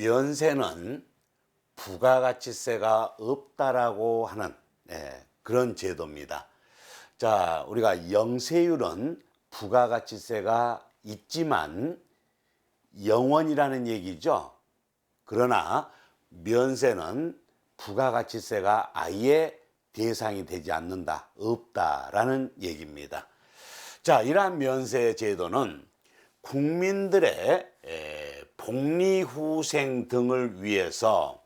면세는 부가가치세가 없다라고 하는 그런 제도입니다. 자, 우리가 영세율은 부가가치세가 있지만 영원이라는 얘기죠. 그러나 면세는 부가가치세가 아예 대상이 되지 않는다, 없다라는 얘기입니다. 자, 이러한 면세 제도는 국민들의 복리후생 등을 위해서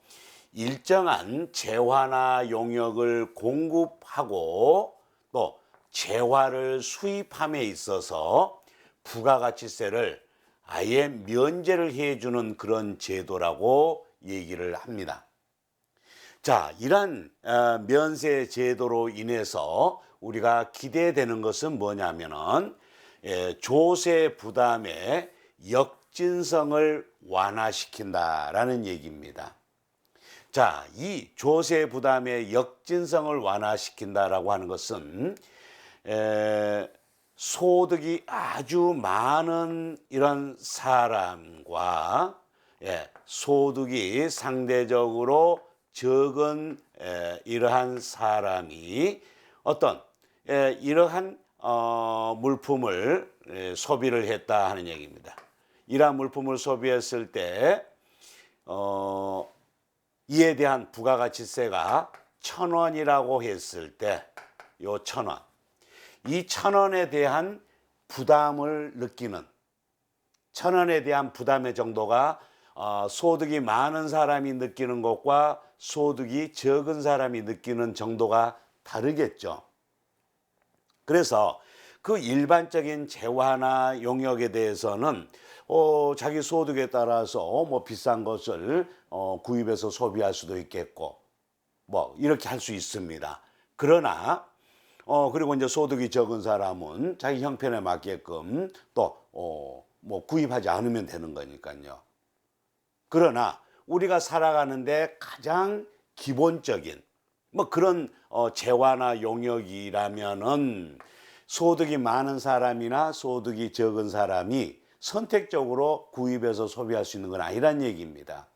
일정한 재화나 용역을 공급하고 또 재화를 수입함에 있어서 부가가치세를 아예 면제를 해주는 그런 제도라고 얘기를 합니다. 자, 이러한 면세 제도로 인해서 우리가 기대되는 것은 뭐냐면은 조세 부담의 역진성을 완화시킨다라는 얘기입니다. 자, 이 조세 부담의 역진성을 완화시킨다라고 하는 것은 소득이 아주 많은 이런 사람과 소득이 상대적으로 적은 이러한 사람이 어떤 이러한 물품을 소비를 했다 하는 얘기입니다. 이러한 물품을 소비했을 때 이에 대한 부가가치세가 1,000원이라고 했을 때 요 1,000원, 이 1,000원에 대한 부담을 느끼는 1,000원에 대한 부담의 정도가 소득이 많은 사람이 느끼는 것과 소득이 적은 사람이 느끼는 정도가 다르겠죠. 그래서 그 일반적인 재화나 용역에 대해서는 자기 소득에 따라서 뭐 비싼 것을 구입해서 소비할 수도 있겠고 뭐 이렇게 할 수 있습니다. 그러나 그리고 이제 소득이 적은 사람은 자기 형편에 맞게끔 또 뭐 구입하지 않으면 되는 거니까요. 그러나 우리가 살아가는데 가장 기본적인 뭐 그런 재화나 용역이라면은 소득이 많은 사람이나 소득이 적은 사람이 선택적으로 구입해서 소비할 수 있는 건 아니란 얘기입니다.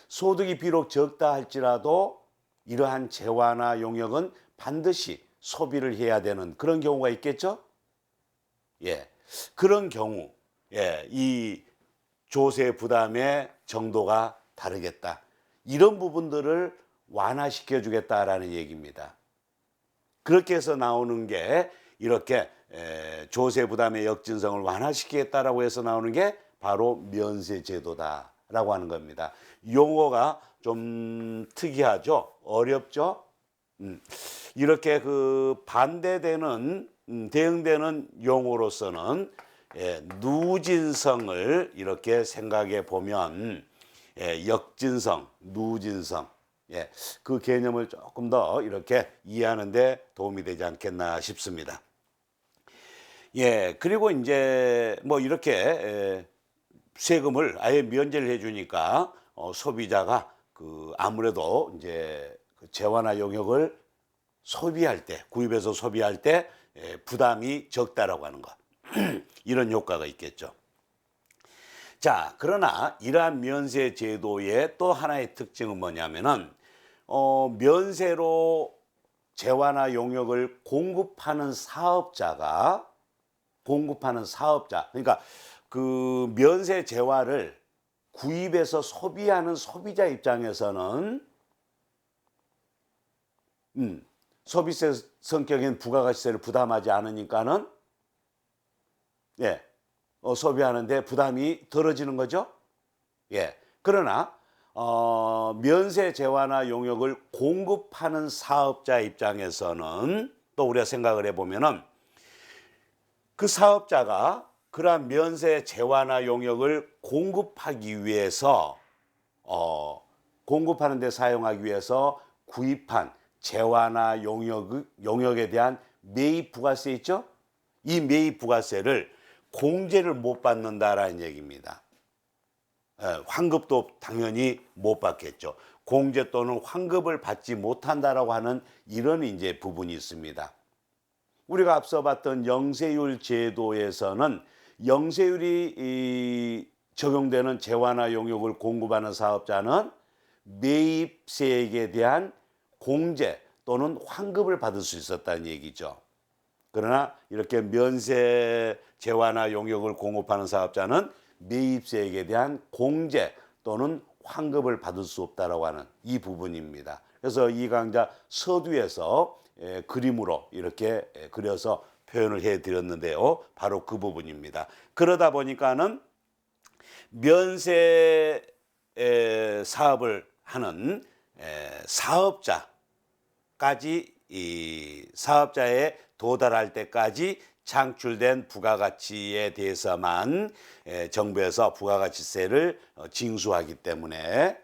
소득이 비록 적다 할지라도 이러한 재화나 용역은 반드시 소비를 해야 되는 그런 경우가 있겠죠? 그런 경우 이 조세 부담의 정도가 다르겠다. 이런 부분들을 완화시켜 주겠다라는 얘기입니다. 그렇게 해서 나오는 게 이렇게 조세 부담의 역진성을 완화시키겠다라고 해서 나오는 게 바로 면세 제도다라고 하는 겁니다. 용어가 좀 특이하죠? 어렵죠? 이렇게 그 반대되는 대응되는 용어로서는 누진성을 이렇게 생각해 보면 역진성, 누진성 그 개념을 조금 더 이렇게 이해하는 데 도움이 되지 않겠나 싶습니다. 그리고 이제 뭐 이렇게 세금을 아예 면제를 해 주니까 소비자가 그 아무래도 이제 그 재화나 용역을 소비할 때, 구입해서 소비할 때 부담이 적다라고 하는 것. 이런 효과가 있겠죠. 자, 그러나 이러한 면세 제도의 또 하나의 특징은 뭐냐면은 면세로 재화나 용역을 공급하는 사업자, 그러니까 그 면세 재화를 구입해서 소비하는 소비자 입장에서는 소비세 성격인 부가가치세를 부담하지 않으니까는 소비하는데 부담이 덜어지는 거죠. 그러나 면세 재화나 용역을 공급하는 사업자 입장에서는 또 우리가 생각을 해보면은 그 사업자가 그러한 면세 재화나 용역을 공급하기 위해서 공급하는 데 사용하기 위해서 구입한 재화나 용역에 대한 매입 부가세 있죠? 이 매입 부가세를 공제를 못 받는다라는 얘기입니다. 환급도 당연히 못 받겠죠. 공제 또는 환급을 받지 못한다라고 하는 이런 이제 부분이 있습니다. 우리가 앞서 봤던 영세율 제도에서는 영세율이 적용되는 재화나 용역을 공급하는 사업자는 매입세액에 대한 공제 또는 환급을 받을 수 있었다는 얘기죠. 그러나 이렇게 면세 재화나 용역을 공급하는 사업자는 매입세액에 대한 공제 또는 환급을 받을 수 없다라고 하는 이 부분입니다. 그래서 이 강좌 서두에서 그림으로 이렇게 그려서 표현을 해드렸는데요. 바로 그 부분입니다. 그러다 보니까는 면세 사업을 하는 사업자까지 이 사업자에 도달할 때까지 창출된 부가가치에 대해서만 정부에서 부가가치세를 징수하기 때문에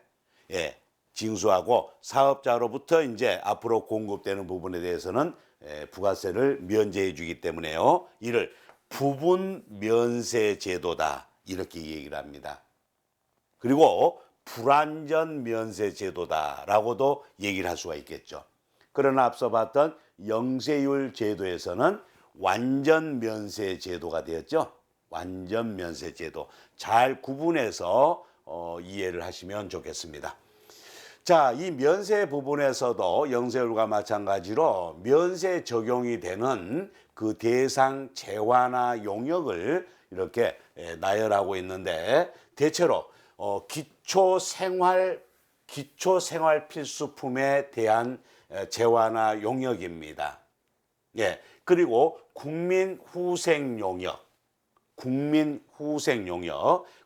징수하고 사업자로부터 이제 앞으로 공급되는 부분에 대해서는 부가세를 면제해 주기 때문에요. 이를 부분 면세 제도다 이렇게 얘기를 합니다. 그리고 불완전 면세 제도다라고도 얘기를 할 수가 있겠죠. 그러나 앞서 봤던 영세율 제도에서는 완전 면세 제도가 되었죠. 완전 면세 제도. 잘 구분해서 이해를 하시면 좋겠습니다. 자, 이 면세 부분에서도 영세율과 마찬가지로 면세 적용이 되는 그 대상 재화나 용역을 이렇게 나열하고 있는데 대체로 기초생활 필수품에 대한 재화나 용역입니다. 예. 그리고 국민후생 용역,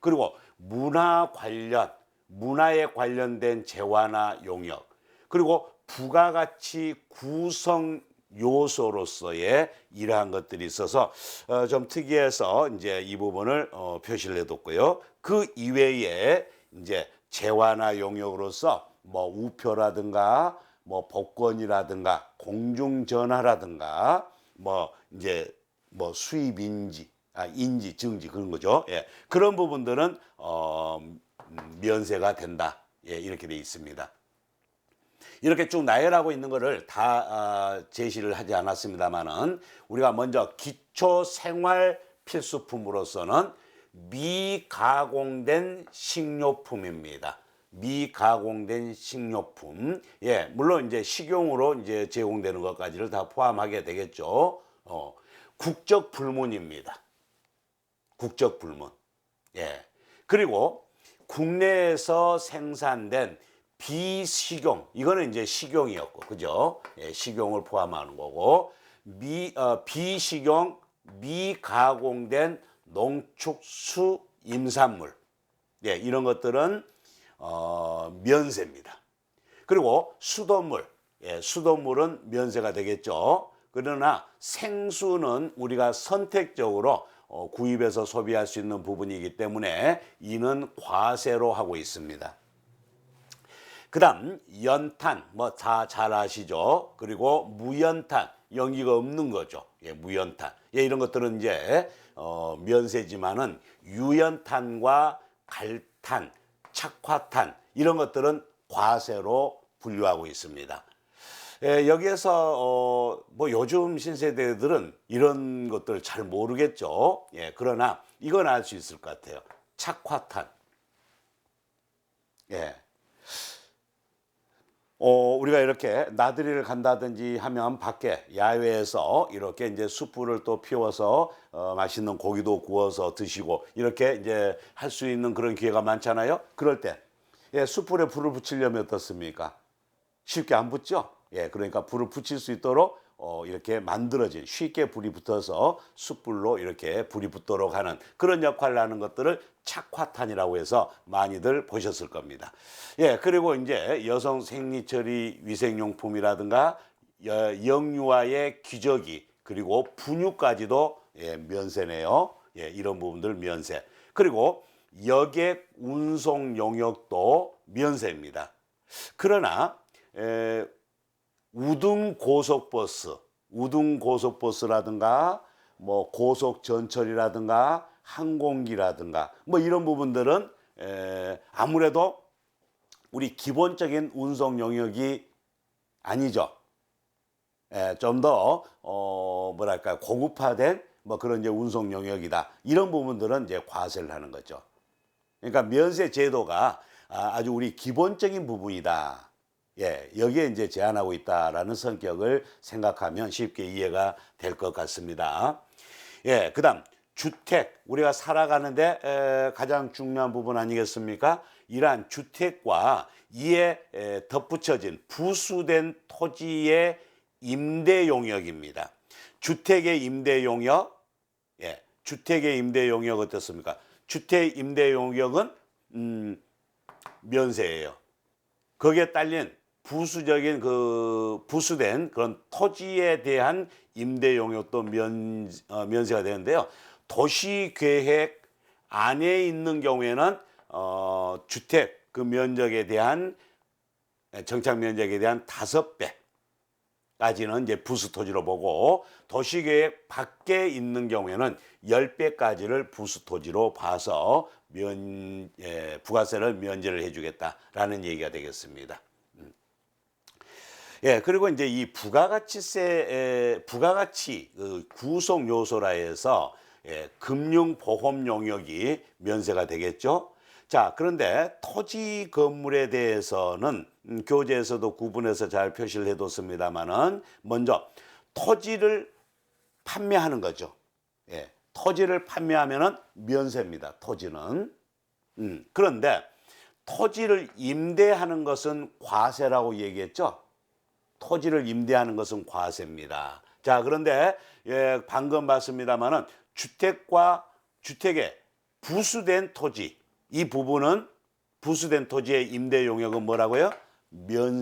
그리고 문화에 관련된 재화나 용역, 그리고 부가가치 구성 요소로서의 이러한 것들이 있어서 좀 특이해서 이제 이 부분을 표시를 해뒀고요. 그 이외에 이제 재화나 용역으로서 뭐 우표라든가 뭐 복권이라든가 공중전화라든가 뭐 이제 뭐 수입 인지, 증지 그런 거죠. 예. 그런 부분들은 면세가 된다. 예, 이렇게 돼 있습니다. 이렇게 쭉 나열하고 있는 거를 다 제시를 하지 않았습니다만은 우리가 먼저 기초 생활 필수품으로서는 미가공된 식료품입니다. 미가공된 식료품. 예, 물론 이제 식용으로 이제 제공되는 것까지를 다 포함하게 되겠죠. 국적 불문입니다. 국적 불문. 예. 그리고 국내에서 생산된 비식용, 이거는 이제 식용이었고, 그죠? 예, 식용을 포함하는 거고, 비식용, 미가공된 농축수 임산물, 예, 이런 것들은 면세입니다. 그리고 수돗물, 예, 수돗물은 면세가 되겠죠. 그러나 생수는 우리가 선택적으로 구입해서 소비할 수 있는 부분이기 때문에 이는 과세로 하고 있습니다. 그 다음 연탄, 뭐 다 잘 아시죠. 그리고 무연탄, 연기가 없는 거죠. 예, 무연탄. 예, 이런 것들은 이제 면세지만은 유연탄과 갈탄, 착화탄 이런 것들은 과세로 분류하고 있습니다. 예, 여기에서 뭐 요즘 신세대들은 이런 것들을 잘 모르겠죠. 예, 그러나 이건 알 수 있을 것 같아요. 착화탄. 예. 우리가 이렇게 나들이를 간다든지 하면 밖에 야외에서 이렇게 이제 숯불을 또 피워서 맛있는 고기도 구워서 드시고 이렇게 이제 할 수 있는 그런 기회가 많잖아요. 그럴 때 예, 숯불에 불을 붙이려면 어떻습니까? 쉽게 안 붙죠. 예, 그러니까 불을 붙일 수 있도록 이렇게 만들어진 쉽게 불이 붙어서 숯불로 이렇게 불이 붙도록 하는 그런 역할을 하는 것들을 착화탄이라고 해서 많이들 보셨을 겁니다. 예, 그리고 이제 여성 생리처리 위생용품이라든가 영유아의 기저귀 그리고 분유까지도 예, 면세네요. 예, 이런 부분들 면세. 그리고 여객 운송 용역도 면세입니다. 그러나 우등 고속버스라든가 뭐 고속전철이라든가 항공기라든가 뭐 이런 부분들은 아무래도 우리 기본적인 운송 영역이 아니죠. 좀 더 뭐랄까 고급화된 뭐 그런 이제 운송 영역이다. 이런 부분들은 이제 과세를 하는 거죠. 그러니까 면세 제도가 아주 우리 기본적인 부분이다. 예, 여기에 이제 제한하고 있다라는 성격을 생각하면 쉽게 이해가 될 것 같습니다. 예, 그다음 주택, 우리가 살아가는데 가장 중요한 부분 아니겠습니까? 이러한 주택과 이에 덧붙여진 부수된 토지의 임대 용역입니다. 주택의 임대 용역, 예, 주택의 임대 용역 어떻습니까? 주택 임대 용역은 면세예요. 거기에 딸린 부수적인 부수된 그런 토지에 대한 임대 용역도 면세가 되는데요. 도시 계획 안에 있는 경우에는 주택 그 면적에 대한 정착 면적에 대한 5배까지는 이제 부수 토지로 보고 도시 계획 밖에 있는 경우에는 10배까지를 부수 토지로 봐서 부가세를 면제를 해주겠다라는 얘기가 되겠습니다. 예, 그리고 이제 이 부가가치 구성 요소라 해서 금융보험 용역이 면세가 되겠죠. 자, 그런데 토지 건물에 대해서는 교재에서도 구분해서 잘 표시를 해뒀습니다만은 먼저 토지를 판매하는 거죠. 예, 토지를 판매하면은 면세입니다. 토지는. 그런데 토지를 임대하는 것은 과세라고 얘기했죠. 토지를 임대하는 것은 과세입니다. 자, 그런데 방금 봤습니다마는 주택의 부수된 토지, 이 부분은 부수된 토지의 임대 용역은 뭐라고요? 면세.